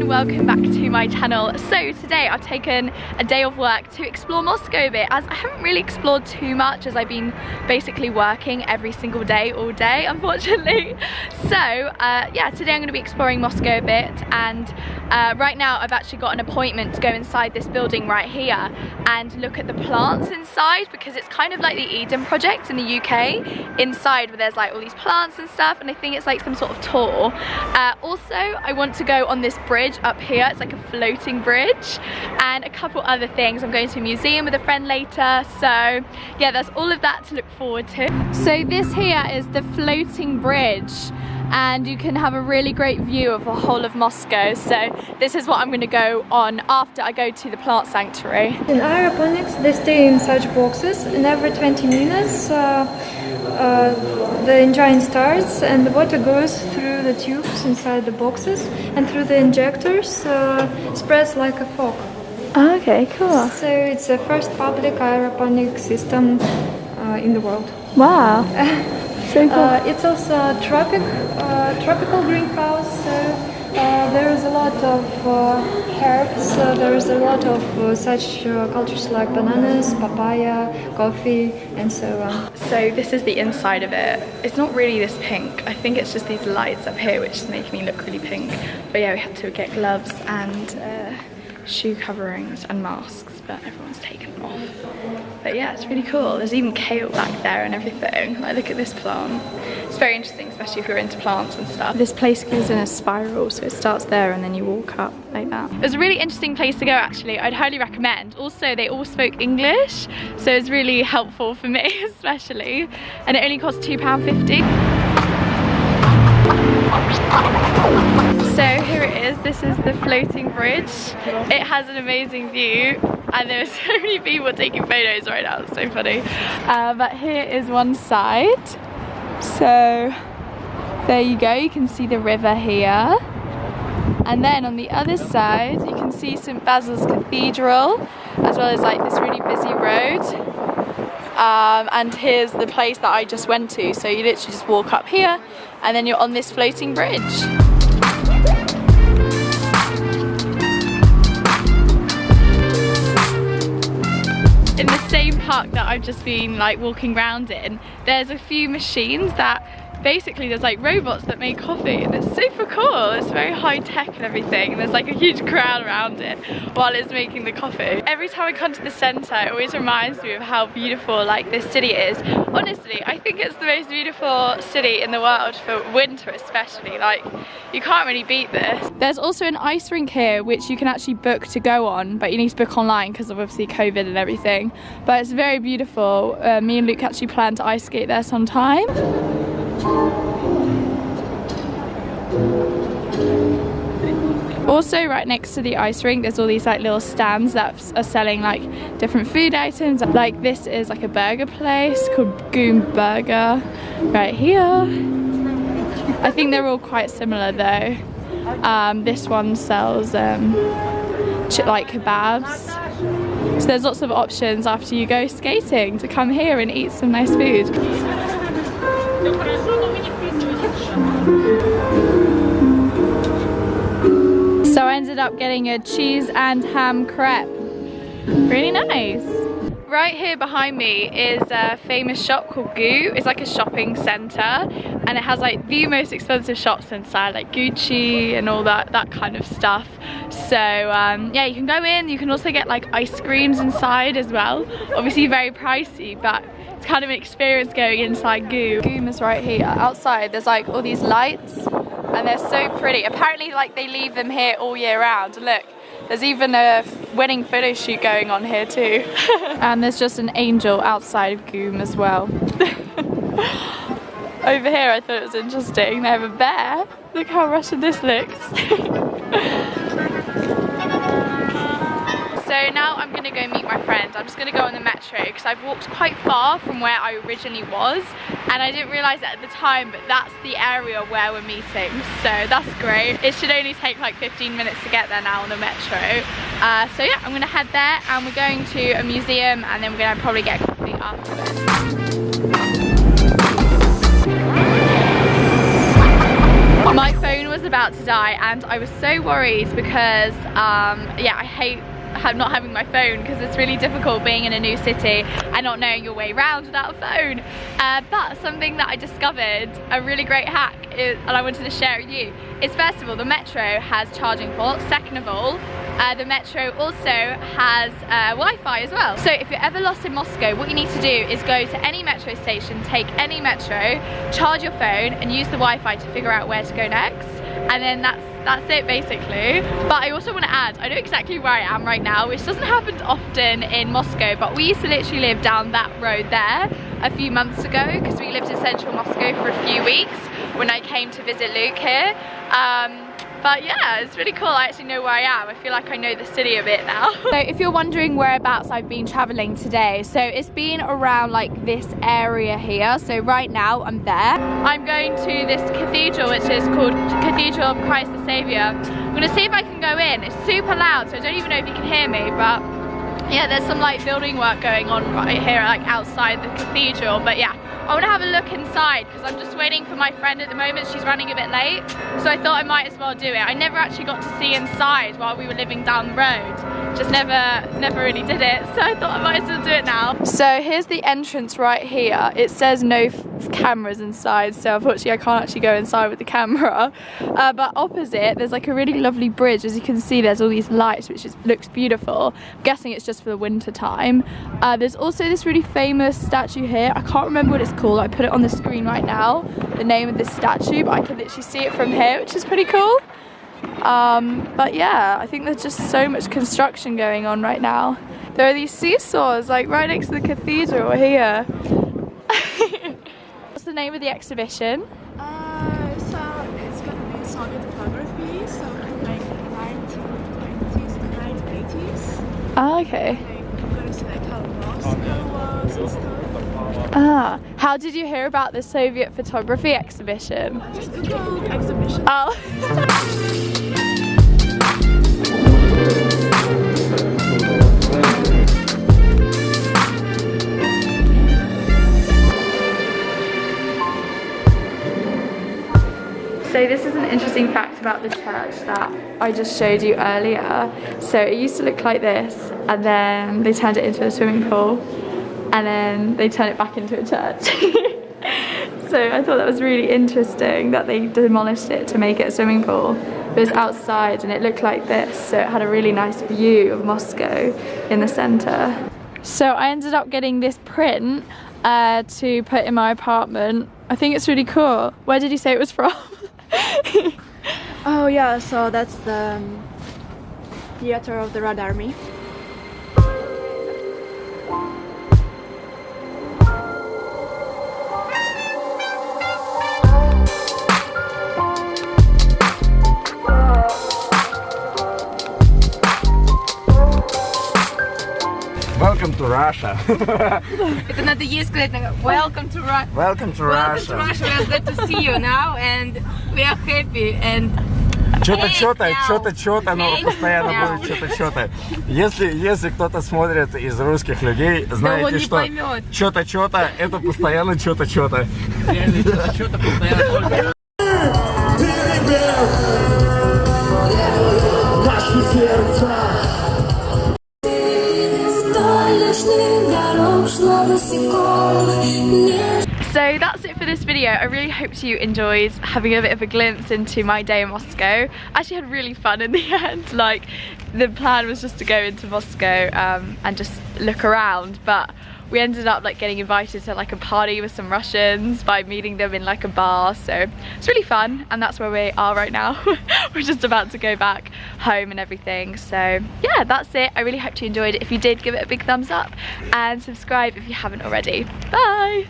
everyone, welcome back to my channel. So today I've taken a day of work to explore Moscow a bit, as I haven't really explored too much as I've been basically working every single day all day, unfortunately. So yeah, today I'm going to be exploring Moscow a bit, and right now I've actually got an appointment to go inside this building right here and look at the plants inside, because it's kind of like the Eden project in the UK inside, where there's like all these plants and stuff, and I think it's like some sort of tour. Also, I want to go on this bridge up here. It's like a floating bridge, and a couple other things. I'm going to a museum with a friend later, so yeah, there's all of that to look forward to. So this here is the floating bridge, and you can have a really great view of the whole of Moscow. So this is what I'm going to go on after I go to the plant sanctuary. In aeroponics, they stay in such boxes, and every 20 minutes the engine starts and the water goes through the tubes inside the boxes and through the injectors, spreads like a fog. Okay, cool. So it's the first public aeroponic system in the world. Wow. So cool. It's also a tropical greenhouse, so there is a lot of herbs, there is a lot of such cultures like bananas, papaya, coffee, and so on. So this is the inside of it. It's not really this pink. I think it's just these lights up here which is making me look really pink. But yeah, we had to get gloves and shoe coverings and masks, but everyone's taken them off. But yeah, it's really cool. There's even kale back there and everything. Like, look at this plant. It's very interesting, especially if you're into plants and stuff. This place goes in a spiral, so it starts there and then you walk up like that. It was a really interesting place to go, actually. I'd highly recommend. Also, they all spoke English, so it's really helpful for me, especially. And it only cost £2.50. So here it is. This is the floating bridge. It has an amazing view, and there's so many people taking photos right now. It's so funny. But here is one side. So there you go. You can see the river here. And then on the other side, you can see St. Basil's Cathedral, as well as like this really busy road. And here's the place that I just went to. So you literally just walk up here, and then you're on this floating bridge. In the same park that I've just been like walking around in, there's a few machines that basically there's like robots that make coffee, and it's super cool. It's very high tech and everything, and there's like a huge crowd around it while it's making the coffee. Every time I come to the centre, it always reminds me of how beautiful like this city is. Honestly, I think it's the most beautiful city in the world for winter especially. Like, you can't really beat this. There's also an ice rink here which you can actually book to go on, but you need to book online because of obviously COVID and everything. But it's very beautiful. Me and Luke actually plan to ice skate there sometime. Also, right next to the ice rink, there's all these like little stands that are selling like different food items. Like, this is like a burger place called Goom Burger right here. I think they're all quite similar though. This one sells like kebabs. So there's lots of options after you go skating to come here and eat some nice food. So I ended up getting a cheese and ham crepe. Really nice. Right here behind me is a famous shop called Goo. It's like a shopping centre, and it has like the most expensive shops inside, like Gucci and all that kind of stuff. So yeah, you can go in. You can also get like ice creams inside as well. Obviously very pricey, but it's kind of an experience going inside Goo. Goom is right here. Outside there's like all these lights, and they're so pretty. Apparently like they leave them here all year round. Look, there's even a wedding photo shoot going on here too. And there's just an angel outside of Goom as well. Over here I thought it was interesting. They have a bear. Look how Russian this looks. So now I'm going to go meet my friend. I'm just going to go on the metro because I've walked quite far from where I originally was, and I didn't realise it at the time, but that's the area where we're meeting, so that's great. It should only take like 15 minutes to get there now on the metro. So yeah, I'm going to head there, and we're going to a museum, and then we're going to probably get coffee afterwards. My phone was about about to die, and I was so worried because yeah, I hate not having my phone because it's really difficult being in a new city and not knowing your way around without a phone. But something that I discovered, a really great hack, and I wanted to share with you, is first of all, the metro has charging ports. Second of all, the metro also has Wi-Fi as well. So if you're ever lost in Moscow, what you need to do is go to any metro station, take any metro, charge your phone and use the Wi-Fi to figure out where to go next. And then that's it basically. But I also want to add, I know exactly where I am right now, which doesn't happen often in Moscow, but we used to literally live down that road there a few months ago because we lived in central Moscow for a few weeks when I came to visit Luke here. But yeah, it's really cool. I actually know where I am. I feel like I know the city a bit now. So if you're wondering whereabouts I've been traveling today, so it's been around like this area here. So right now I'm there. I'm going to this cathedral, which is called Cathedral of Christ the Saviour. I'm gonna see if I can go in. It's super loud, so I don't even know if you can hear me, but yeah, there's some like building work going on right here, like outside the cathedral. But yeah, I want to have a look inside because I'm just waiting for my friend at the moment. She's running a bit late, so I thought I might as well do it. I never actually got to see inside while we were living down the road. Just never really did it, so I thought I might as well do it now. So here's the entrance right here. It says no cameras inside, so unfortunately I can't actually go inside with the camera. But opposite, there's like a really lovely bridge. As you can see, there's all these lights, which looks beautiful. I'm guessing it's just for the winter time. There's also this really famous statue here. I can't remember what it's called. I put it on the screen right now, the name of this statue, but I can literally see it from here, which is pretty cool. But yeah, I think there's just so much construction going on right now. There are these seesaws like right next to the cathedral here. What's the name of the exhibition? So it's gonna be Soviet photography, so from like 1920s to 1980s. Ah, okay. Like, I'm gonna see like how Moscow was and stuff. Ah, how did you hear about the Soviet photography exhibition? I just googled exhibition. Oh. So this is an interesting fact about the church that I just showed you earlier. So it used to look like this, and then they turned it into a swimming pool, and then they turned it back into a church. So I thought that was really interesting that they demolished it to make it a swimming pool. It was outside and it looked like this, so it had a really nice view of Moscow in the center. So I ended up getting this print to put in my apartment. I think it's really cool. Where did you say it was from? Oh yeah, so that's the theater of the Red Army. Welcome to Russia. Это надо ей сказать, welcome to Russia. Welcome to Welcome to Russia. Russia. We are glad to see you now, and we are happy. And Что-то, но постоянно будет что-то. Если кто-то смотрит из русских людей, он знаете, не что поймет. что-то, это постоянно что-то. Что-то постоянно. So that's it for this video. I really hope you enjoyed having a bit of a glimpse into my day in Moscow. I actually had really fun in the end. Like, the plan was just to go into Moscow and just look around, but we ended up like getting invited to like a party with some Russians by meeting them in like a bar, so it's really fun, and that's where we are right now. We're just about to go back home and everything. So yeah, that's it. I really hope you enjoyed it. If you did, give it a big thumbs up and subscribe if you haven't already. Bye!